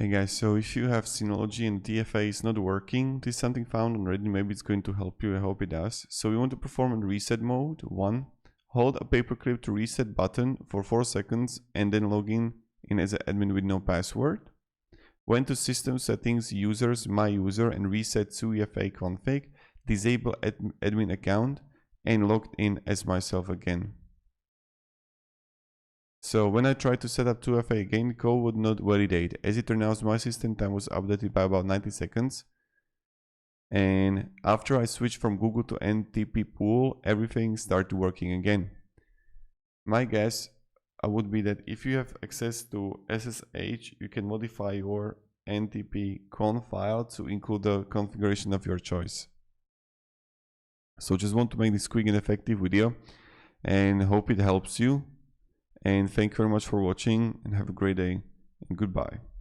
Hey guys, so if you have Synology and DFA is not working, this is something found on Reddit, maybe it's going to help you, I hope it does. So we want to perform in reset mode. 1. Hold a paperclip to reset button for 4 seconds and then log in as an admin with no password. Went to system settings, users, my user and reset 2FA config, disable admin account and logged in as myself again. So when I tried to set up 2FA again, the code would not validate. As it turned out, my system time was updated by about 90 seconds. And after I switched from Google to NTP pool, everything started working again. My guess would be that if you have access to SSH, you can modify your NTP conf file to include the configuration of your choice. So just want to make this quick and effective video and hope it helps you. And thank you very much for watching and have a great day and goodbye.